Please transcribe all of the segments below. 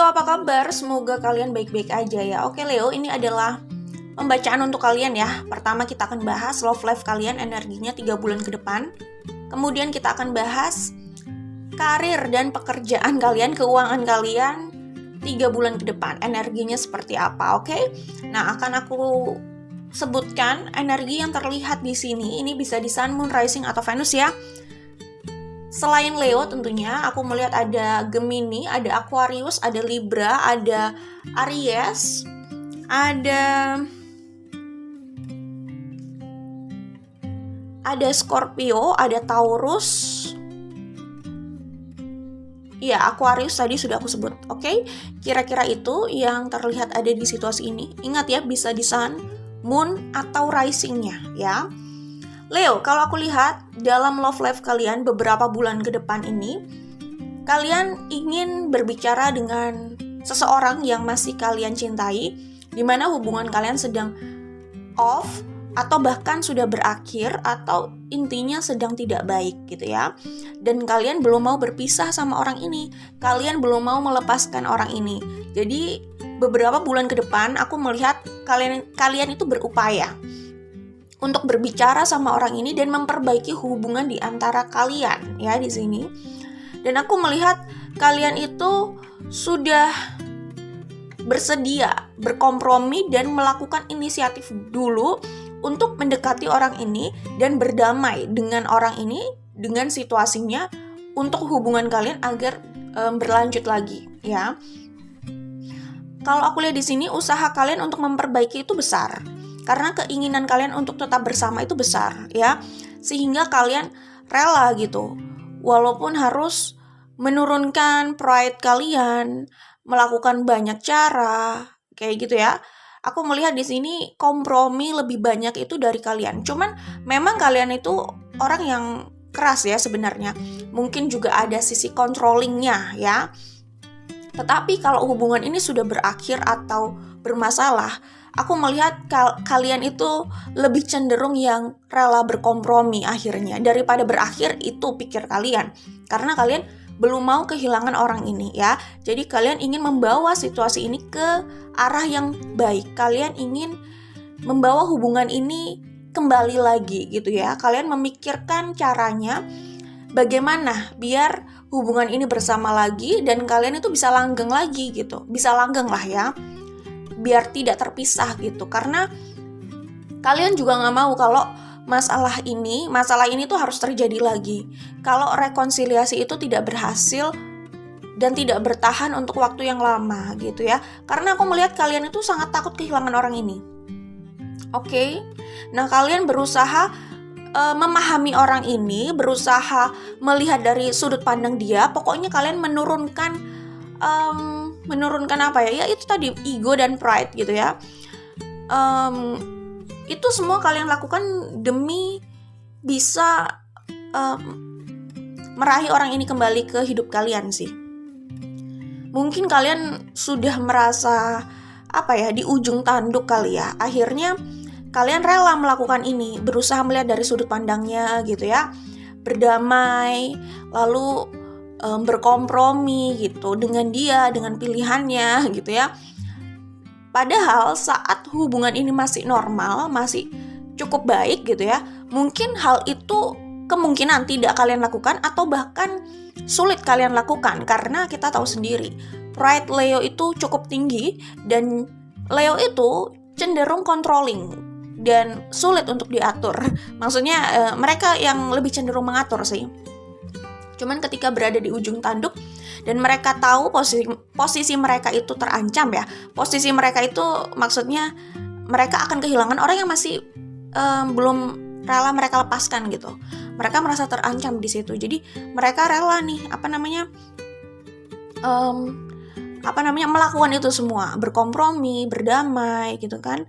Halo, apa kabar? Semoga kalian baik-baik aja ya. Oke Leo, ini adalah pembacaan untuk kalian ya. Pertama kita akan bahas love life kalian, energinya 3 bulan ke depan. Kemudian kita akan bahas karir dan pekerjaan kalian, keuangan kalian 3 bulan ke depan. Energinya seperti apa, oke? Nah, akan aku sebutkan energi yang terlihat di sini. Ini bisa di Sun, Moon, Rising, atau Venus ya. Selain Leo tentunya, aku melihat ada Gemini, ada Aquarius, ada Libra, ada Aries, ada Scorpio, ada Taurus. Ya, Aquarius tadi sudah aku sebut, oke? Kira-kira itu yang terlihat ada di situasi ini. Ingat ya, bisa di Sun, Moon, atau Rising-nya ya. Leo, kalau aku lihat dalam love life kalian beberapa bulan ke depan ini, kalian ingin berbicara dengan seseorang yang masih kalian cintai, di mana hubungan kalian sedang off, atau bahkan sudah berakhir, atau intinya sedang tidak baik gitu ya. Dan kalian belum mau berpisah sama orang ini, kalian belum mau melepaskan orang ini. Jadi beberapa bulan ke depan aku melihat kalian itu berupaya untuk berbicara sama orang ini dan memperbaiki hubungan di antara kalian ya di sini. Dan aku melihat kalian itu sudah bersedia berkompromi dan melakukan inisiatif dulu untuk mendekati orang ini dan berdamai dengan orang ini, dengan situasinya, untuk hubungan kalian agar berlanjut lagi ya. Kalau aku lihat di sini, usaha kalian untuk memperbaiki itu besar. Karena keinginan kalian untuk tetap bersama itu besar ya. Sehingga kalian rela gitu. Walaupun harus menurunkan pride kalian, melakukan banyak cara, kayak gitu ya. Aku melihat di sini kompromi lebih banyak itu dari kalian. Cuman memang kalian itu orang yang keras ya sebenarnya. Mungkin juga ada sisi controllingnya ya. Tetapi kalau hubungan ini sudah berakhir atau bermasalah, aku melihat kalian itu lebih cenderung yang rela berkompromi akhirnya. Daripada berakhir, itu pikir kalian. Karena kalian belum mau kehilangan orang ini ya. Jadi kalian ingin membawa situasi ini ke arah yang baik. Kalian ingin membawa hubungan ini kembali lagi gitu ya. Kalian memikirkan caranya bagaimana biar hubungan ini bersama lagi dan kalian itu bisa langgeng lagi gitu. Bisa langgeng lah ya. Biar tidak terpisah gitu. Karena kalian juga gak mau kalau masalah ini tuh harus terjadi lagi. Kalau rekonsiliasi itu tidak berhasil dan tidak bertahan untuk waktu yang lama gitu ya. Karena aku melihat kalian itu sangat takut kehilangan orang ini. Oke? Nah, kalian berusaha memahami orang ini, berusaha melihat dari sudut pandang dia. Pokoknya kalian menurunkan apa ya? Ya itu tadi, ego dan pride gitu ya. Itu semua kalian lakukan demi bisa meraih orang ini kembali ke hidup kalian sih. Mungkin kalian sudah merasa di ujung tanduk kali ya. Akhirnya kalian rela melakukan ini, berusaha melihat dari sudut pandangnya gitu ya, berdamai, lalu berkompromi gitu dengan dia, dengan pilihannya gitu ya. Padahal saat hubungan ini masih normal, masih cukup baik gitu ya, mungkin hal itu kemungkinan tidak kalian lakukan atau bahkan sulit kalian lakukan. Karena kita tahu sendiri, pride Leo itu cukup tinggi dan Leo itu cenderung controlling dan sulit untuk diatur. Maksudnya mereka yang lebih cenderung mengatur sih. Cuman ketika berada di ujung tanduk dan mereka tahu posisi mereka itu terancam ya. Posisi mereka itu maksudnya mereka akan kehilangan orang yang masih belum rela mereka lepaskan gitu. Mereka merasa terancam di situ. Jadi mereka rela nih melakukan itu semua, berkompromi, berdamai gitu kan.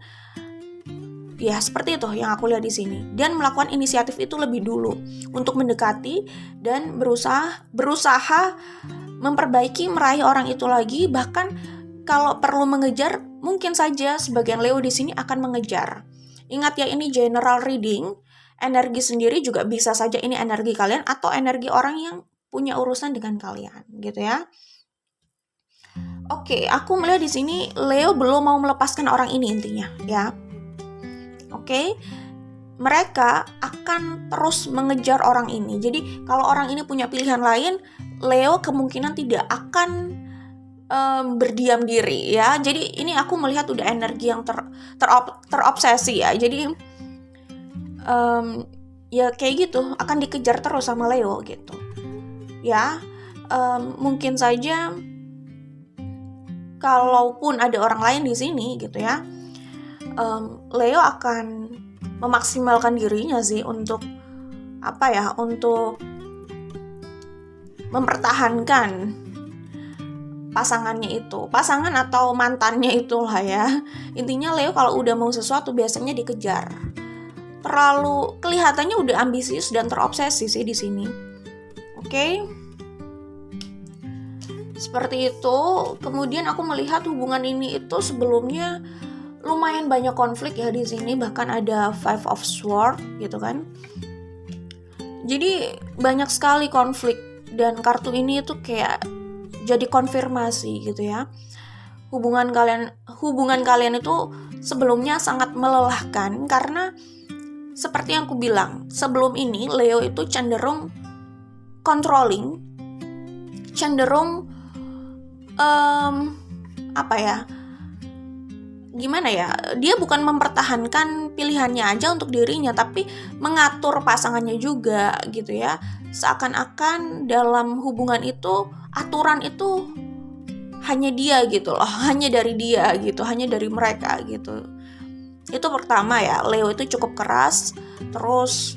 Ya seperti itu yang aku lihat di sini. Dan melakukan inisiatif itu lebih dulu untuk mendekati dan berusaha memperbaiki, meraih orang itu lagi. Bahkan kalau perlu mengejar, mungkin saja sebagian Leo di sini akan mengejar. Ingat ya, ini general reading. Energi sendiri juga bisa saja ini energi kalian atau energi orang yang punya urusan dengan kalian gitu ya. Oke, aku melihat di sini Leo belum mau melepaskan orang ini intinya, ya. Oke. Mereka akan terus mengejar orang ini. Jadi kalau orang ini punya pilihan lain, Leo kemungkinan tidak akan berdiam diri, ya. Jadi ini aku melihat udah energi yang terobsesi, ya. Jadi ya kayak gitu, akan dikejar terus sama Leo gitu, ya. Mungkin saja kalaupun ada orang lain di sini gitu, ya, Leo akan memaksimalkan dirinya sih untuk untuk mempertahankan pasangan atau mantannya itulah, ya. Intinya Leo kalau udah mau sesuatu biasanya dikejar. Terlalu kelihatannya udah ambisius dan terobsesi sih di sini. Oke. Seperti itu. Kemudian aku melihat hubungan ini itu sebelumnya lumayan banyak konflik ya di sini, bahkan ada Five of Swords gitu kan. Jadi banyak sekali konflik dan kartu ini itu kayak jadi konfirmasi gitu, ya. Hubungan kalian itu sebelumnya sangat melelahkan karena seperti yang aku bilang, sebelum ini Leo itu cenderung controlling, cenderung gimana ya, dia bukan mempertahankan pilihannya aja untuk dirinya, tapi mengatur pasangannya juga gitu, ya. Seakan-akan dalam hubungan itu aturan itu hanya dia gitu loh, hanya dari dia gitu, hanya dari mereka gitu. Itu pertama, ya, Leo itu cukup keras, terus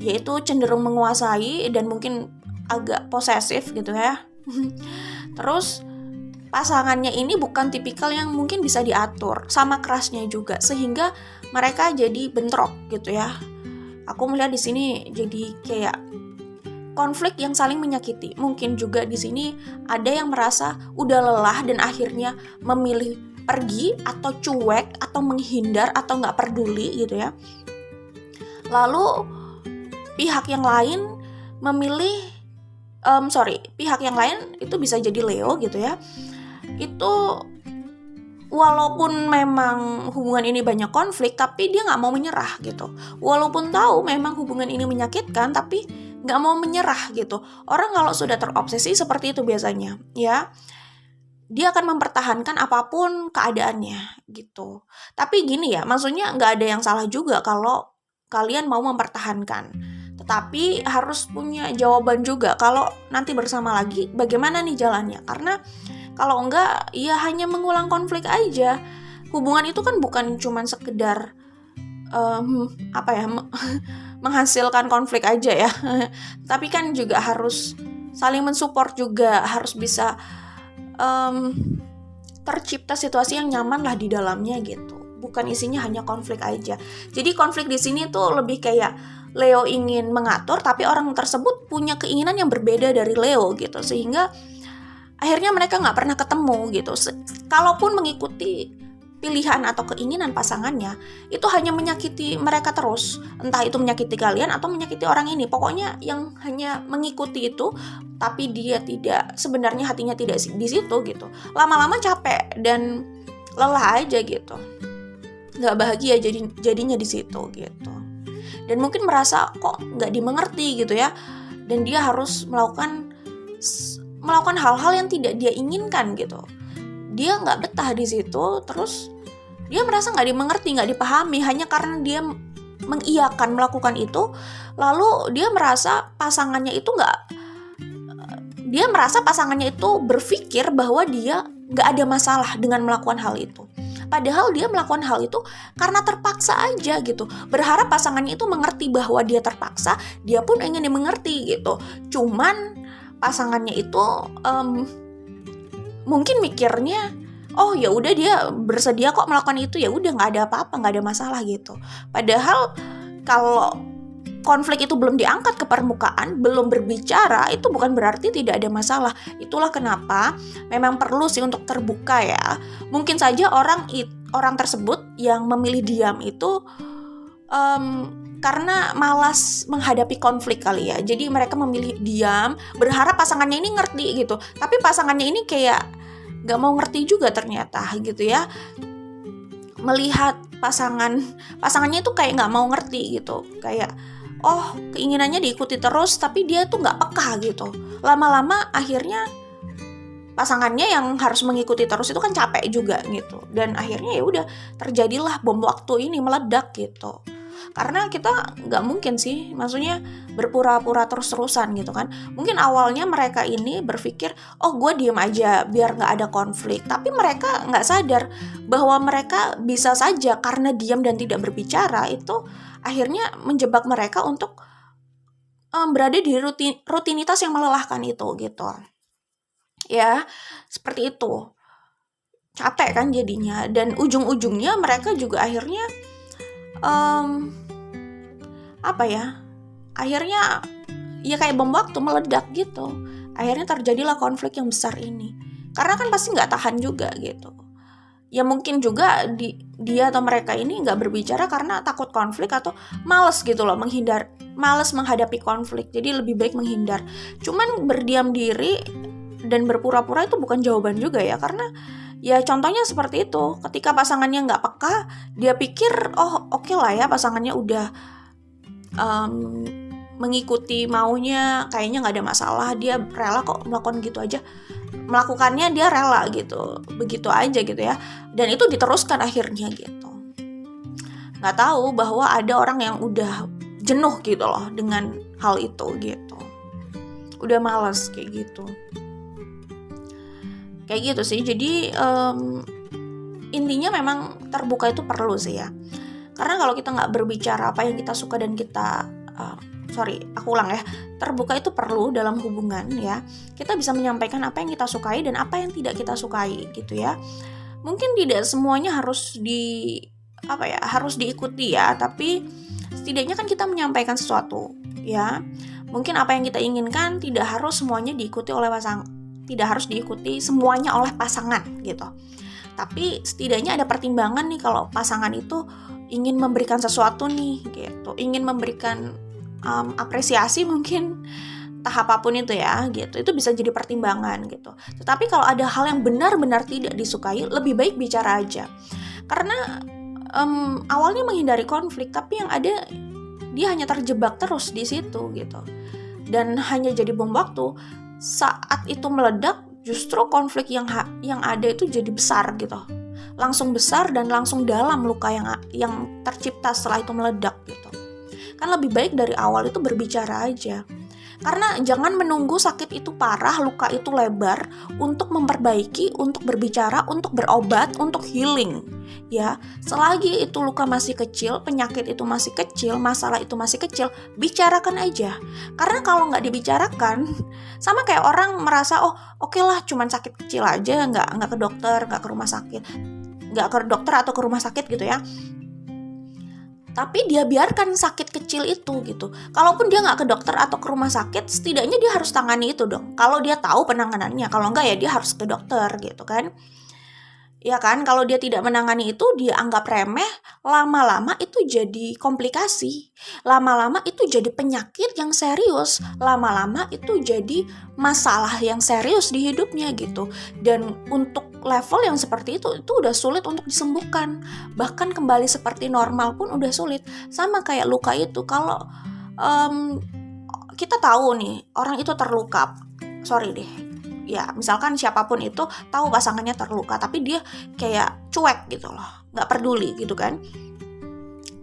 yaitu cenderung menguasai dan mungkin agak posesif gitu, ya. Terus pasangannya ini bukan tipikal yang mungkin bisa diatur, sama kerasnya juga, sehingga mereka jadi bentrok gitu, ya. Aku melihat di sini jadi kayak konflik yang saling menyakiti. Mungkin juga di sini ada yang merasa udah lelah dan akhirnya memilih pergi atau cuek atau menghindar atau nggak peduli gitu, ya. Lalu pihak yang lain pihak yang lain itu bisa jadi Leo gitu, ya. Itu walaupun memang hubungan ini banyak konflik, tapi dia nggak mau menyerah gitu. Walaupun tahu memang hubungan ini menyakitkan, tapi nggak mau menyerah gitu. Orang kalau sudah terobsesi seperti itu biasanya, ya, dia akan mempertahankan apapun keadaannya gitu. Tapi gini ya, maksudnya nggak ada yang salah juga kalau kalian mau mempertahankan. Tetapi harus punya jawaban juga kalau nanti bersama lagi bagaimana nih jalannya. Karena kalau enggak, ya hanya mengulang konflik aja. Hubungan itu kan bukan cuma sekedar menghasilkan konflik aja, ya. Tapi kan juga harus saling mensupport juga, harus bisa tercipta situasi yang nyaman lah di dalamnya gitu. Bukan isinya hanya konflik aja. Jadi konflik di sini tuh lebih kayak Leo ingin mengatur, tapi orang tersebut punya keinginan yang berbeda dari Leo gitu, sehingga akhirnya mereka nggak pernah ketemu gitu. Kalaupun mengikuti pilihan atau keinginan pasangannya, itu hanya menyakiti mereka terus. Entah itu menyakiti kalian atau menyakiti orang ini. Pokoknya yang hanya mengikuti itu, tapi dia tidak, sebenarnya hatinya tidak di situ gitu. Lama-lama capek dan lelah aja gitu. Nggak bahagia jadinya di situ gitu. Dan mungkin merasa kok nggak dimengerti gitu, ya. Dan dia harus melakukan hal-hal yang tidak dia inginkan gitu. Dia nggak betah di situ, terus dia merasa nggak dimengerti, nggak dipahami, hanya karena dia mengiyakan melakukan itu. Lalu dia merasa pasangannya itu berpikir bahwa dia nggak ada masalah dengan melakukan hal itu. Padahal dia melakukan hal itu karena terpaksa aja gitu. Berharap pasangannya itu mengerti bahwa dia terpaksa, dia pun ingin dimengerti gitu. Cuman pasangannya itu mungkin mikirnya, oh ya udah dia bersedia kok melakukan itu, ya udah nggak ada apa-apa, nggak ada masalah gitu. Padahal kalau konflik itu belum diangkat ke permukaan, belum berbicara, itu bukan berarti tidak ada masalah. Itulah kenapa memang perlu sih untuk terbuka, ya. Mungkin saja orang tersebut yang memilih diam itu karena malas menghadapi konflik kali, ya. Jadi mereka memilih diam, berharap pasangannya ini ngerti gitu. Tapi pasangannya ini kayak nggak mau ngerti juga ternyata gitu ya, melihat pasangannya itu kayak nggak mau ngerti gitu, kayak oh keinginannya diikuti terus tapi dia tuh nggak peka gitu. Lama-lama akhirnya pasangannya yang harus mengikuti terus itu kan capek juga gitu, dan akhirnya ya udah terjadilah bom waktu ini meledak gitu. Karena kita nggak mungkin sih, maksudnya berpura-pura terus-terusan gitu kan. Mungkin awalnya mereka ini berpikir, oh gue diem aja biar nggak ada konflik. Tapi mereka nggak sadar bahwa mereka bisa saja karena diam dan tidak berbicara itu akhirnya menjebak mereka untuk berada di rutinitas yang melelahkan itu gitu. Ya, seperti itu. Capek kan jadinya, dan ujung-ujungnya mereka juga akhirnya akhirnya ya kayak bom waktu meledak gitu. Akhirnya terjadilah konflik yang besar ini. Karena kan pasti nggak tahan juga gitu. Ya mungkin juga dia atau mereka ini nggak berbicara karena takut konflik atau males gitu loh, males menghadapi konflik. Jadi lebih baik menghindar. Cuman berdiam diri dan berpura-pura itu bukan jawaban juga ya, karena ya contohnya seperti itu, ketika pasangannya nggak peka, dia pikir oh oke lah ya pasangannya udah mengikuti maunya, kayaknya nggak ada masalah, dia rela kok melakukan gitu aja, melakukannya dia rela gitu, begitu aja gitu ya, dan itu diteruskan akhirnya gitu. Nggak tahu bahwa ada orang yang udah jenuh gitu loh dengan hal itu gitu, udah malas kayak gitu. Kayak gitu sih. Jadi intinya memang terbuka itu perlu sih ya. Karena kalau kita nggak berbicara apa yang kita suka dan kita terbuka itu perlu dalam hubungan ya. Kita bisa menyampaikan apa yang kita sukai dan apa yang tidak kita sukai gitu ya. Mungkin tidak semuanya harus diikuti ya, tapi setidaknya kan kita menyampaikan sesuatu ya. Mungkin apa yang kita inginkan tidak harus semuanya diikuti oleh tidak harus diikuti semuanya oleh pasangan gitu. Tapi setidaknya ada pertimbangan nih, kalau pasangan itu ingin memberikan sesuatu nih gitu, ingin memberikan apresiasi mungkin tahap apapun itu ya gitu, itu bisa jadi pertimbangan gitu. Tetapi kalau ada hal yang benar-benar tidak disukai, lebih baik bicara aja. Karena awalnya menghindari konflik, tapi yang ada dia hanya terjebak terus di situ gitu, dan hanya jadi bom waktu. Saat itu meledak, justru konflik yang ada itu jadi besar gitu, langsung besar dan langsung dalam luka yang tercipta setelah itu meledak gitu. Kan lebih baik dari awal itu berbicara aja. Karena jangan menunggu sakit itu parah, luka itu lebar untuk memperbaiki, untuk berbicara, untuk berobat, untuk healing. Ya, selagi itu luka masih kecil, penyakit itu masih kecil, masalah itu masih kecil, bicarakan aja. Karena kalau nggak dibicarakan, sama kayak orang merasa oh oke lah, cuman sakit kecil aja, nggak ke dokter, nggak ke rumah sakit, nggak ke dokter atau ke rumah sakit gitu ya. Tapi dia biarkan sakit kecil itu gitu. Kalaupun dia nggak ke dokter atau ke rumah sakit, setidaknya dia harus tangani itu dong. Kalau dia tahu penanganannya, kalau nggak ya dia harus ke dokter gitu kan. Ya kan, kalau dia tidak menangani itu, dia anggap remeh, lama-lama itu jadi komplikasi. Lama-lama itu jadi penyakit yang serius. Lama-lama itu jadi masalah yang serius di hidupnya gitu. Dan untuk level yang seperti itu udah sulit untuk disembuhkan. Bahkan kembali seperti normal pun udah sulit. Sama kayak luka itu, kalau kita tahu nih, orang itu terluka. Ya misalkan siapapun itu tahu pasangannya terluka, tapi dia kayak cuek gitu loh, nggak peduli gitu kan.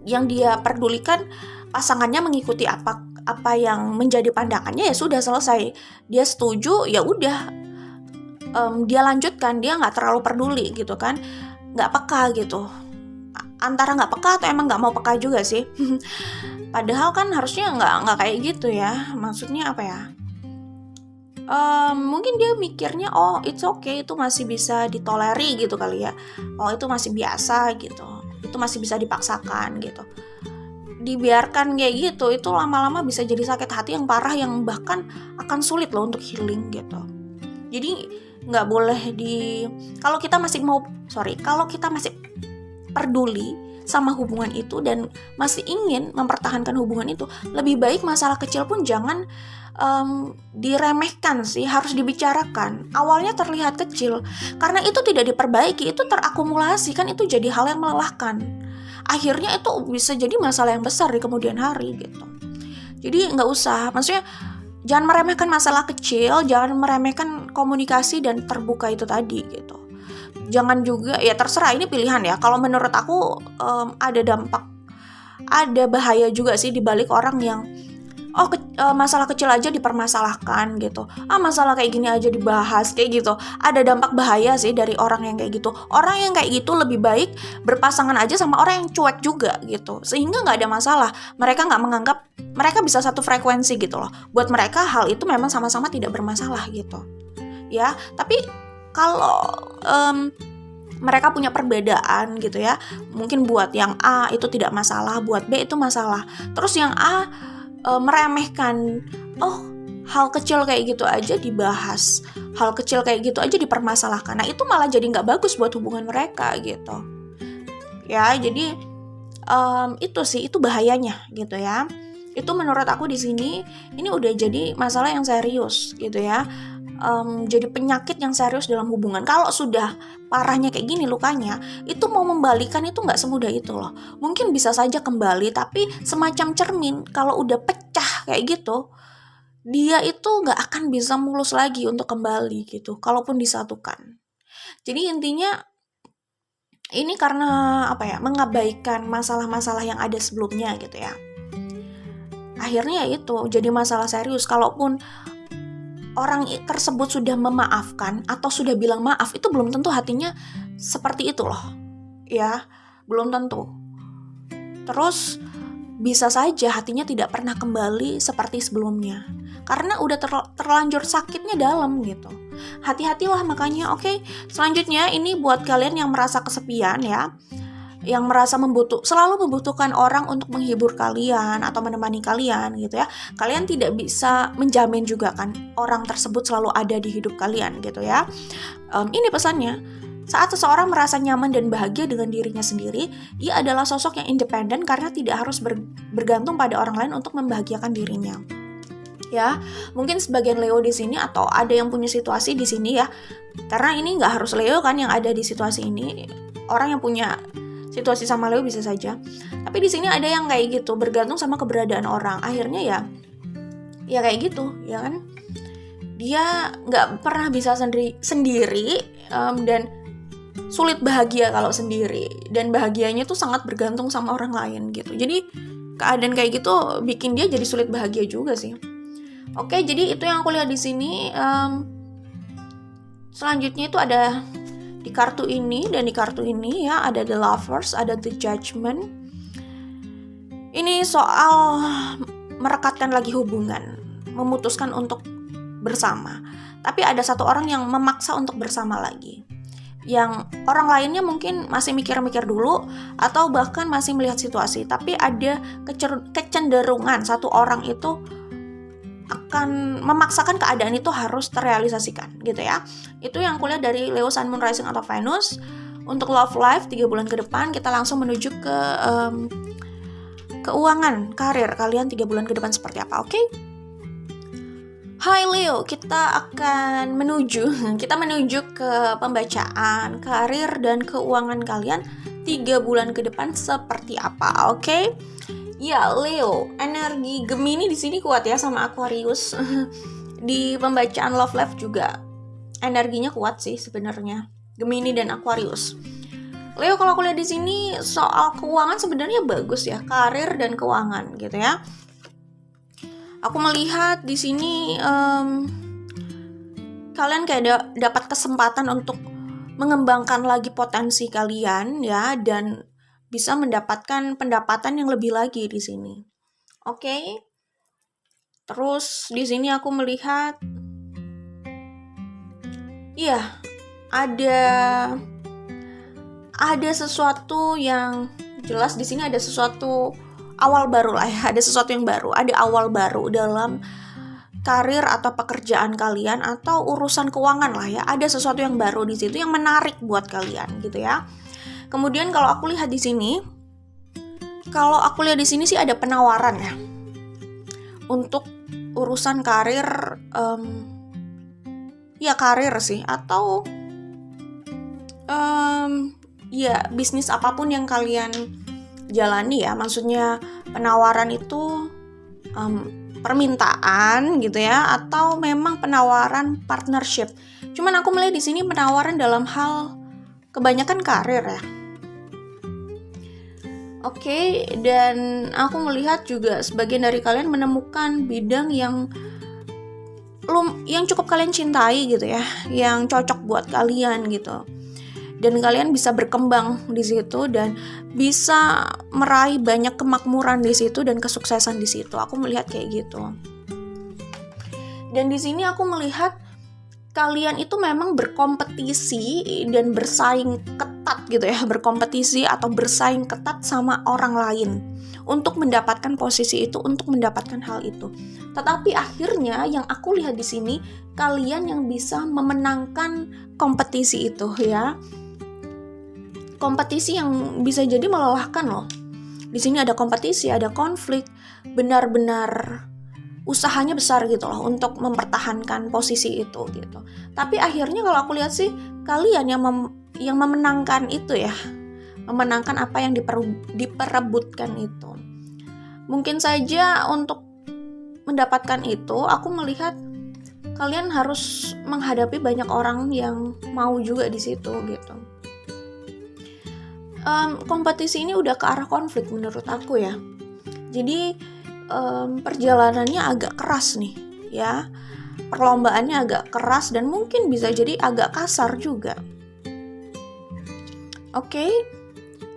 Yang dia pedulikan pasangannya mengikuti apa yang menjadi pandangannya, ya sudah selesai. Dia setuju, ya udah, dia lanjutkan, dia nggak terlalu peduli gitu kan, nggak peka gitu. Antara nggak peka atau emang nggak mau peka juga sih. Padahal kan harusnya nggak kayak gitu ya. Maksudnya apa ya? Mungkin dia mikirnya oh it's okay, itu masih bisa ditoleri gitu kali ya, oh itu masih biasa gitu, itu masih bisa dipaksakan gitu. Dibiarkan kayak gitu, itu lama-lama bisa jadi sakit hati yang parah, yang bahkan akan sulit loh untuk healing gitu. Jadi nggak boleh kalau kita masih peduli sama hubungan itu dan masih ingin mempertahankan hubungan itu, lebih baik masalah kecil pun jangan diremehkan sih, harus dibicarakan. Awalnya terlihat kecil, karena itu tidak diperbaiki, itu terakumulasi, kan itu jadi hal yang melelahkan. Akhirnya itu bisa jadi masalah yang besar di kemudian hari gitu. Jadi nggak usah, maksudnya jangan meremehkan masalah kecil, jangan meremehkan komunikasi dan terbuka itu tadi gitu. Jangan juga, ya terserah, ini pilihan ya. Kalau menurut aku ada bahaya juga sih dibalik orang yang masalah kecil aja dipermasalahkan gitu. Masalah kayak gini aja dibahas kayak gitu. Ada dampak bahaya sih dari orang yang kayak gitu. Orang yang kayak gitu lebih baik berpasangan aja sama orang yang cuek juga gitu. Sehingga nggak ada masalah. Mereka nggak menganggap, mereka bisa satu frekuensi gitu loh. Buat mereka hal itu memang sama-sama tidak bermasalah gitu. Ya, tapi kalau mereka punya perbedaan gitu ya. Mungkin buat yang A itu tidak masalah, buat B itu masalah. Terus yang A meremehkan, hal kecil kayak gitu aja dibahas, hal kecil kayak gitu aja dipermasalahkan. Nah itu malah jadi nggak bagus buat hubungan mereka gitu. Ya jadi itu sih, itu bahayanya gitu ya. Itu menurut aku di sini ini udah jadi masalah yang serius gitu ya. Jadi penyakit yang serius dalam hubungan. Kalau sudah parahnya kayak gini lukanya, itu mau membalikan itu nggak semudah itu loh. Mungkin bisa saja kembali, tapi semacam cermin, kalau udah pecah kayak gitu, dia itu nggak akan bisa mulus lagi untuk kembali gitu, kalaupun disatukan. Jadi intinya ini karena mengabaikan masalah-masalah yang ada sebelumnya gitu ya. Akhirnya itu jadi masalah serius. Kalaupun orang tersebut sudah memaafkan atau sudah bilang maaf, itu belum tentu hatinya seperti itu loh. Ya, belum tentu. Terus bisa saja hatinya tidak pernah kembali seperti sebelumnya. Karena udah terlanjur sakitnya dalam gitu. Hati-hatilah makanya. Oke, selanjutnya ini buat kalian yang merasa kesepian ya. Yang merasa selalu membutuhkan orang untuk menghibur kalian atau menemani kalian gitu ya. Kalian tidak bisa menjamin juga kan orang tersebut selalu ada di hidup kalian gitu ya. Ini pesannya, saat seseorang merasa nyaman dan bahagia dengan dirinya sendiri, ia adalah sosok yang independen karena tidak harus bergantung pada orang lain untuk membahagiakan dirinya. Ya, mungkin sebagian Leo di sini atau ada yang punya situasi di sini ya. Karena ini nggak harus Leo kan yang ada di situasi ini. Orang yang punya situasi sama Leo bisa saja. Tapi di sini ada yang kayak gitu, bergantung sama keberadaan orang. Akhirnya ya kayak gitu, ya kan? Dia nggak pernah bisa sendiri dan sulit bahagia kalau sendiri. Dan bahagianya tuh sangat bergantung sama orang lain gitu. Jadi keadaan kayak gitu bikin dia jadi sulit bahagia juga sih. Oke, jadi itu yang aku lihat di sini. Selanjutnya itu ada di kartu ini dan di kartu ini ya, ada The Lovers, ada The Judgment. Ini soal merekatkan lagi hubungan, memutuskan untuk bersama. Tapi ada satu orang yang memaksa untuk bersama lagi. Yang orang lainnya mungkin masih mikir-mikir dulu atau bahkan masih melihat situasi, tapi ada kecenderungan satu orang itu akan memaksakan keadaan itu harus terrealisasikan gitu ya. Itu yang kulihat dari Leo Sun Moon Rising atau Venus. Untuk love life 3 bulan ke depan, kita langsung menuju ke keuangan, karir kalian 3 bulan ke depan seperti apa, oke? Hai Leo, kita menuju ke pembacaan karir dan keuangan kalian 3 bulan ke depan seperti apa, oke? Ya Leo, energi Gemini di sini kuat ya sama Aquarius. Di pembacaan love life juga energinya kuat sih sebenarnya, Gemini dan Aquarius. Leo, kalau aku lihat di sini soal keuangan sebenarnya bagus ya, karir dan keuangan gitu ya. Aku melihat di sini kalian kayak dapat kesempatan untuk mengembangkan lagi potensi kalian ya, dan bisa mendapatkan pendapatan yang lebih lagi di sini. Oke. Terus di sini aku melihat ada sesuatu yang jelas di sini, ada sesuatu awal baru lah ya, ada sesuatu yang baru, ada awal baru dalam karir atau pekerjaan kalian atau urusan keuangan lah ya. Ada sesuatu yang baru di situ yang menarik buat kalian gitu ya. Kemudian kalau aku lihat di sini sih ada penawaran ya untuk urusan karir, karir sih, atau ya bisnis apapun yang kalian jalani ya. Maksudnya penawaran itu permintaan gitu ya, atau memang penawaran partnership. Cuman aku melihat di sini penawaran dalam hal kebanyakan karir ya. Oke, dan aku melihat juga sebagian dari kalian menemukan bidang yang cukup kalian cintai gitu ya, yang cocok buat kalian gitu. Dan kalian bisa berkembang di situ dan bisa meraih banyak kemakmuran di situ dan kesuksesan di situ. Aku melihat kayak gitu. Dan di sini aku melihat kalian itu memang berkompetisi dan bersaing ketat gitu ya, berkompetisi atau bersaing ketat sama orang lain untuk mendapatkan posisi itu, untuk mendapatkan hal itu. Tetapi akhirnya yang aku lihat di sini, kalian yang bisa memenangkan kompetisi itu ya. Kompetisi yang bisa jadi melelahkan loh. Di sini ada kompetisi, ada konflik, benar-benar usahanya besar gitu loh untuk mempertahankan posisi itu gitu. Tapi akhirnya kalau aku lihat sih kalian yang memenangkan itu ya, memenangkan apa yang diperebutkan itu. Mungkin saja untuk mendapatkan itu, aku melihat kalian harus menghadapi banyak orang yang mau juga di situ gitu. Kompetisi ini udah ke arah konflik menurut aku ya. Jadi perjalanannya agak keras nih ya, perlombaannya agak keras dan mungkin bisa jadi agak kasar juga. Oke,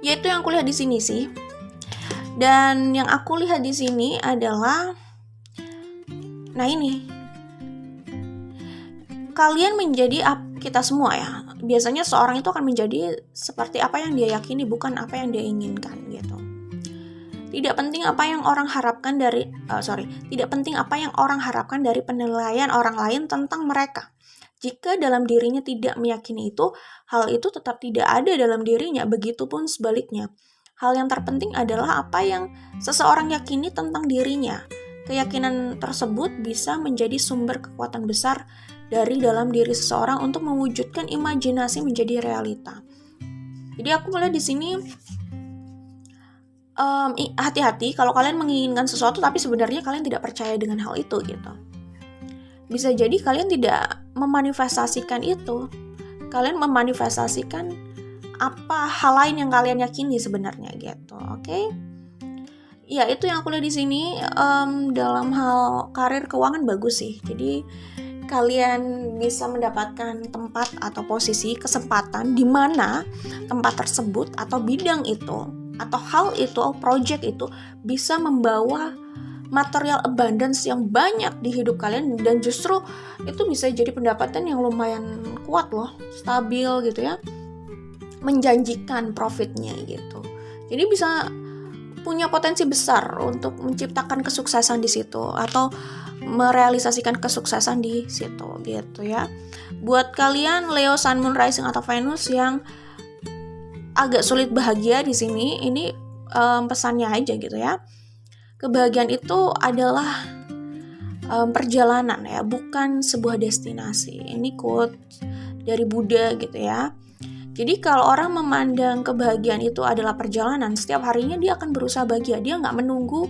yaitu yang aku lihat di sini sih. Dan yang aku lihat di sini adalah, nah ini, kalian menjadi kita semua ya. Biasanya seorang itu akan menjadi seperti apa yang dia yakini, bukan apa yang dia inginkan gitu. Tidak penting apa yang orang harapkan dari penilaian orang lain tentang mereka. Jika dalam dirinya tidak meyakini itu, hal itu tetap tidak ada dalam dirinya. Begitupun sebaliknya. Hal yang terpenting adalah apa yang seseorang yakini tentang dirinya. Keyakinan tersebut bisa menjadi sumber kekuatan besar dari dalam diri seseorang untuk mewujudkan imajinasi menjadi realita. Jadi aku melihat di sini, hati-hati kalau kalian menginginkan sesuatu tapi sebenarnya kalian tidak percaya dengan hal itu gitu. Bisa jadi kalian tidak memanifestasikan itu. Kalian memanifestasikan apa hal lain yang kalian yakini sebenarnya gitu. Oke? Ya, itu yang aku lihat di sini. Dalam hal karir keuangan bagus sih. Jadi kalian bisa mendapatkan tempat atau posisi kesempatan di mana tempat tersebut atau bidang itu atau hal itu, atau project itu bisa membawa material abundance yang banyak di hidup kalian, dan justru itu bisa jadi pendapatan yang lumayan kuat loh, stabil gitu ya, menjanjikan profitnya gitu. Jadi bisa punya potensi besar untuk menciptakan kesuksesan di situ atau merealisasikan kesuksesan di situ gitu ya. Buat kalian Leo, Sun, Moon, Rising atau Venus yang agak sulit bahagia di sini, ini pesannya aja gitu ya. Kebahagiaan itu adalah perjalanan ya, bukan sebuah destinasi. Ini quote dari Buddha gitu ya. Jadi kalau orang memandang kebahagiaan itu adalah perjalanan, setiap harinya dia akan berusaha bahagia. Dia nggak menunggu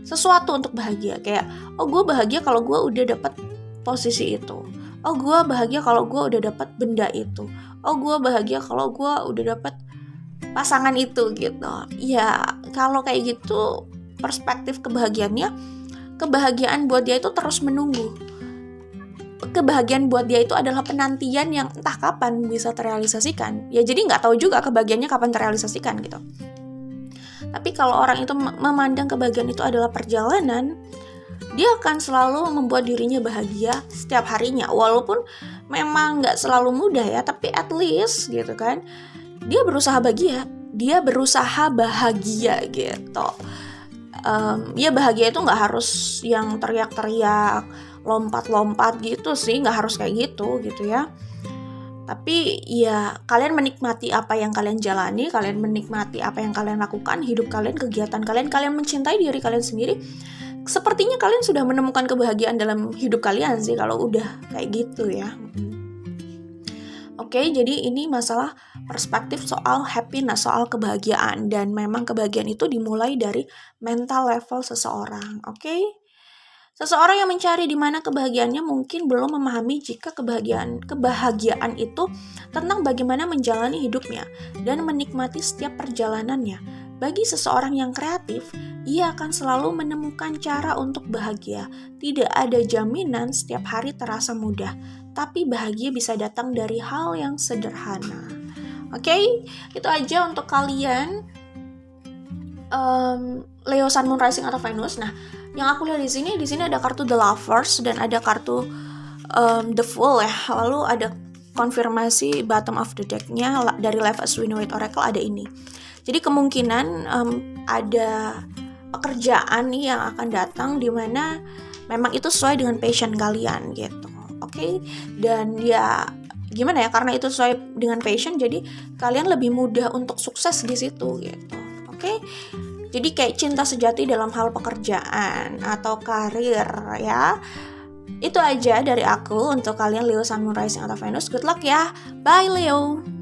sesuatu untuk bahagia. Kayak, oh gue bahagia kalau gue udah dapat posisi itu. Oh gue bahagia kalau gue udah dapat benda itu. Oh gue bahagia kalau gue udah dapat pasangan itu gitu. Ya kalau kayak gitu perspektif kebahagiaannya, kebahagiaan buat dia itu terus menunggu. Kebahagiaan buat dia itu adalah penantian yang entah kapan bisa terrealisasikan. Ya jadi nggak tahu juga kebahagiaannya kapan terrealisasikan gitu. Tapi kalau orang itu memandang kebahagiaan itu adalah perjalanan, dia akan selalu membuat dirinya bahagia setiap harinya. Walaupun memang nggak selalu mudah ya, tapi at least gitu kan, dia berusaha bahagia. Dia berusaha bahagia gitu. Ya bahagia itu nggak harus yang teriak-teriak, lompat-lompat gitu sih, nggak harus kayak gitu ya. Tapi ya kalian menikmati apa yang kalian jalani, kalian menikmati apa yang kalian lakukan, hidup kalian, kegiatan kalian, kalian mencintai diri kalian sendiri. Sepertinya kalian sudah menemukan kebahagiaan dalam hidup kalian sih kalau udah kayak gitu ya. Oke, jadi ini masalah perspektif soal happiness, soal kebahagiaan. Dan memang kebahagiaan itu dimulai dari mental level seseorang. Oke? Seseorang yang mencari di mana kebahagiaannya mungkin belum memahami jika kebahagiaan itu tentang bagaimana menjalani hidupnya dan menikmati setiap perjalanannya. Bagi seseorang yang kreatif, ia akan selalu menemukan cara untuk bahagia. Tidak ada jaminan setiap hari terasa mudah, tapi bahagia bisa datang dari hal yang sederhana. Oke, itu aja untuk kalian Leo, Sun, Moon, Rising atau Venus. Nah, yang aku lihat di sini ada kartu The Lovers dan ada kartu The Fool ya. Lalu ada konfirmasi bottom of the deck-nya dari Life as We Know It Oracle ada ini. Jadi kemungkinan ada pekerjaan nih yang akan datang di mana memang itu sesuai dengan passion kalian gitu. Oke? Dan ya gimana ya, karena itu sesuai dengan passion jadi kalian lebih mudah untuk sukses di situ gitu. Oke? Jadi kayak cinta sejati dalam hal pekerjaan atau karir ya. Itu aja dari aku untuk kalian Leo, Sun, Moon, Rising atau Venus. Good luck ya. Bye Leo.